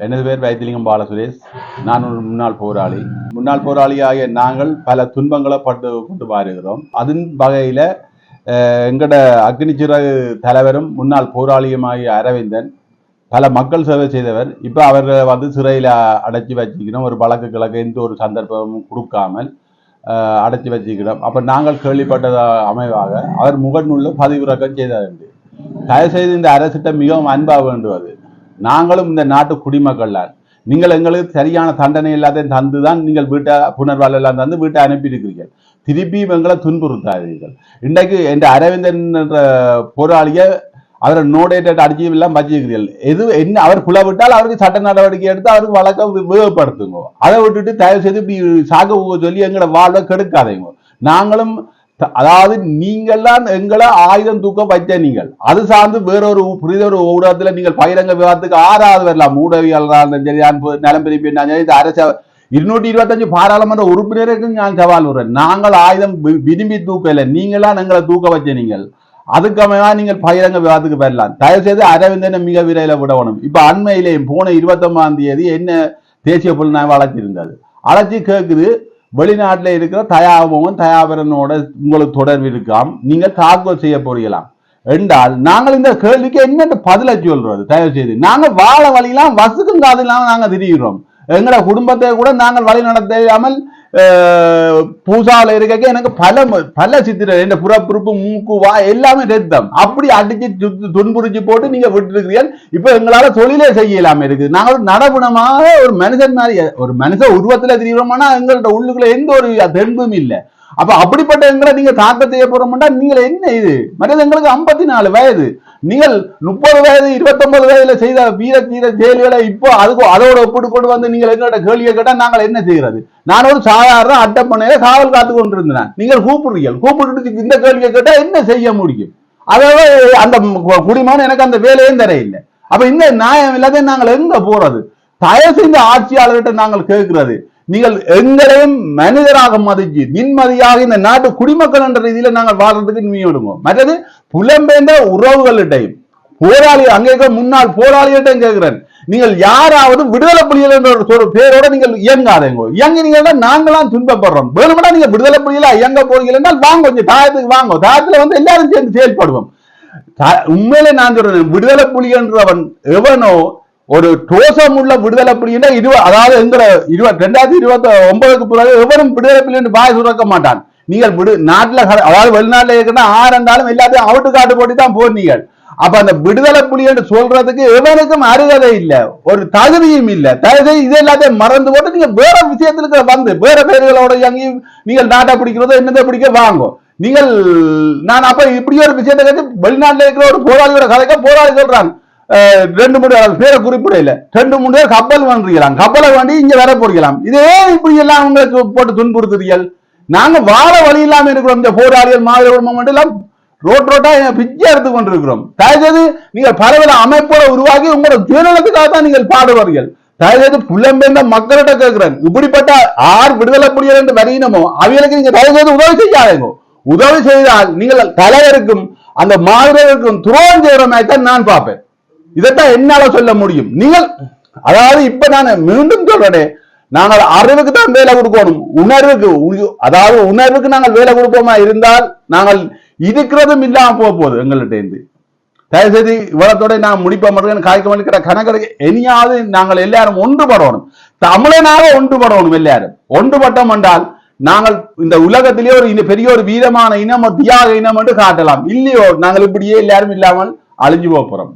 எனது பேர் வைத்திலிங்கம் பாலசுரேஷ். நான் ஒரு முன்னாள் போராளியாகிய நாங்கள் பல துன்பங்களை கொண்டு வருகிறோம். அதன் வகையில் எங்கட அக்னிச்சிறகு தலைவரும் முன்னாள் போராளியுமாகிய அரவிந்தன் பல மக்கள் சேவை செய்தவர். இப்போ அவர்கள் சிறையில் அடைச்சி வச்சுக்கணும். ஒரு வழக்கு கிழக்கு எந்த ஒரு சந்தர்ப்பமும் கொடுக்காமல் அடைச்சி வச்சுக்கணும். அப்போ நாங்கள் கேள்விப்பட்ட அமைவாக அவர் முகநூலில் பதிவிறக்கம் செய்தார். தயவுசெய்து இந்த அரசிட்ட மிகவும் அன்பாக வேண்டுவது, நாங்களும் இந்த நாட்டு குடிமக்கள் தான். நீங்கள் எங்களுக்கு சரியான தண்டனை எல்லாத்தையும் தந்துதான் நீங்கள் வீட்டை புனர்வாழ்வு எல்லாம் தந்து வீட்டை அனுப்பியிருக்கிறீர்கள். திருப்பி எங்களை துன்புறுத்தாதீர்கள். இன்றைக்கு என்ற அரவிந்தன் என்ற போராளியை அவரை நோடேட்டட் அடிச்சு எல்லாம் வச்சிருக்கிறீர்கள். எது என்ன அவர் புலவிட்டால் அவருக்கு சட்ட நடவடிக்கை எடுத்து அவருக்கு வழக்கம் உபயோகப்படுத்துங்க. அதை விட்டுட்டு தயவு செய்து இப்படி சாக சொல்லி எங்களை வாழ்வை கெடுக்காதீங்க. நாங்களும் அதாவது நீங்கள்லாம் எங்களை ஆயுதம் தூக்க வைத்த நீங்கள் அது சார்ந்து வேறொரு புரிதொரு ஊடகத்தில் நீங்கள் பகிரங்க விவாதத்துக்கு 6வது வரலாம். ஊடகவியலாளர் சரி, நலம் பிரிப்பு இந்த அரசு 225 பாராளுமன்ற உறுப்பினருக்கு நான் சவால் விடுறேன். நாங்கள் ஆயுதம் விரும்பி தூக்கல, நீங்களாம் எங்களை தூக்க வச்ச நீங்கள். அதுக்கமையா நீங்கள் பகிரங்க விவாதத்துக்கு வரலாம். தயவு செய்து அரவிந்தனை மிக விரைவில் விடணும். இப்ப அண்மையிலேயும் போன 29ஆம் தேதி என்ன தேசிய புலனாய்வு அழைச்சிருந்தது. அழைச்சி கேட்குது, வெளிநாட்டில் இருக்கிற தயாபரனோட உங்களுக்கு தொடர்பு இருக்காம், நீங்கள் தாக்குதல் செய்ய போறீங்களாம் என்றால் நாங்கள் இந்த கேள்விக்கு என்ன பதில சொல்றது? தயவு செய்து நாங்கள் வாழ வழியெல்லாம் வசுக்கும் காது இல்லாமல் நாங்கள் திரிகிறோம். எங்களோட குடும்பத்தை கூட நாங்கள் வழி நடத்தாமல் பூசாவில் இருக்க எனக்கு பல சித்திர என்ற புறப்புறுப்பு மூக்கு வா எல்லாமே ரத்தம் அப்படி அடிச்சு துன்புரிச்சு போட்டு நீங்க விட்டுருக்கிறீர்கள். இப்ப எங்களால தொழிலே செய்யலாம இருக்குது. நாங்கள் ஒரு நடகுணமாக ஒரு மனுஷன் மாதிரி ஒரு மனுஷ உருவத்துல தெரியுறோம்னா எங்கள்ட்ட உள்ளுக்குள்ள எந்த ஒரு தென்பும் இல்லை. அப்ப அப்படிப்பட்ட எங்களை நீங்க தாக்க செய்ய போறோம்னா நீங்கள் என்ன இது? மற்றது எங்களுக்கு 54 வயது, நீங்கள் 30 வயது 29 வயதுல செய்த வீர செயல்களை இப்போ அதுக்கு அதோட ஒப்பிட்டு கொண்டு வந்து நீங்கள் எங்கள்ட்ட கேள்வியை கேட்டா நாங்கள் என்ன செய்யறது? நான் ஒரு சாதாரண அட்டப்பணையில காவல் காத்து கொண்டிருந்தேன். நீங்கள் கூப்பிட்டு இந்த கேள்வியை கேட்டா என்ன செய்ய முடியும்? அதாவது அந்த குடிமகன் எனக்கு அந்த வேலையும் தர இல்லை. அப்ப இந்த நியாயம் இல்லாத நாங்கள் எங்க போறது? தயவு செய்த ஆட்சியாளர்கிட்ட நாங்கள் கேட்கிறது, நீங்கள் எங்களையும் மனிதராக மதிச்சு நிம்மதியாக இந்த நாட்டு குடிமக்கள் என்ற ரீதியில நாங்கள் வாழ்றதுக்கு நியமிடுவோம். மற்றது புலம்பெயர்ந்த உறவுகளிட்டையும் போராளி அங்கே முன்னாள் போராளிகிட்டையும் கேட்கிறேன், நீங்கள் யாராவது விடுதலை புலிகள் என்ற ஒரு பேரோட நீங்கள் இயங்காதீங்க. இயங்கினீங்கன்னா நாங்களாம் துன்பப்படுறோம். வேணும்னா நீங்க விடுதலை புலிகளா இயங்க போறீங்க என்றால் வாங்க, கொஞ்சம் தாயத்துக்கு வாங்க. தாயத்துல எல்லாரும் சேர்ந்து செயல்படுவோம். உண்மையிலே நான் சொல்றேன், விடுதலை புலி என்றவன் எவனோ ஒரு டோசம் உள்ள விடுதலை புலின்னா அதாவது எங்களை 2029க்கு பிறகு எவரும் விடுதலை புலி என்று பாய சுரக்க மாட்டான். நீங்கள் நாட்டுல அதாவது வெளிநாட்டுல இருக்கிற இருந்தாலும் எல்லாத்தையும் அவுட்டு காட்டு போட்டு தான் போறீங்க. அப்ப அந்த விடுதலை புலி என்று சொல்றதுக்கு எவனுக்கும் அருகதை இல்லை, ஒரு தகுதியும் இல்லை. தகுதி இது எல்லாத்தையும் மறந்து போட்டு நீங்க வேற விஷயத்துக்கு வந்து வேற பேர்களோட எங்கேயும் நீங்கள் நாட்டை பிடிக்கிறதோ என்னதை பிடிக்க வாங்க. நீங்கள் நான் அப்ப இப்படி ஒரு விஷயத்தை கேட்டு வெளிநாட்டுல இருக்கிற ஒரு போராளியோட கதைக்க போராளி சொல்றாங்க, 2-3 பேரை குறிப்பிடல, 2-3 பேர் கப்பல் வாங்குறீங்களாம், கப்பலை வாங்கி இங்க வர போறீங்களாம். இதே இப்படி எல்லாம் உங்களுக்கு போட்டு துன்புறுத்துறீர்கள். நாங்க வாழ வழி இல்லாம இருக்கிறோம். இந்த போராளிகள் மாதிரி எல்லாம் ரோட்டா பிச்சை எடுத்து கொண்டிருக்கிறோம். தயவுசெய்து நீங்கள் பரவல அமைப்போட உருவாக்கி உங்களோட சுயநலத்துக்காக தான் நீங்கள் பாடுவார்கள். தயவுசெய்து புலம்பெயர்ந்த மக்கள்கிட்ட கேட்கிறேன், இப்படிப்பட்ட விடுதலை புலிகள் என்று வரையினமோ அவைகளுக்கு நீங்க தயவுசெய்து உதவி செய்யாதீங்க. உதவி செய்தால் நீங்கள் தலைவருக்கும் அந்த மாவீரருக்கும் துரோகம் செய்கிற மாதிரி தான் நான் பார்ப்பேன். இதைத்தான் என்னால சொல்ல முடியும். நீங்கள் அதாவது இப்ப நான் மீண்டும் சொல்றேன், நாங்கள் அறிவுக்கு தான் வேலை கொடுக்கணும், உணர்வுக்கு நாங்கள் வேலை கொடுப்போமா இருந்தால் நாங்கள் இருக்கிறதும் இல்லாம போகுது எங்கள்கிட்ட இருந்து. தயவுசெய்து இவ்வளத்தோட நான் முடிப்ப காய்க்க வேண்டிய கணக்கு இனியாவது நாங்கள் எல்லாரும் ஒன்றுபடணும், தமிழனாக ஒன்றுபடணும். எல்லாரும் ஒன்றுபட்டோம் என்றால் நாங்கள் இந்த உலகத்திலேயே ஒரு பெரிய ஒரு வீரமான இனம், தியாக இனம் என்று காட்டலாம். இல்லையோ நாங்கள் இப்படியே எல்லாரும் இல்லாமல் அழிஞ்சு போறோம்.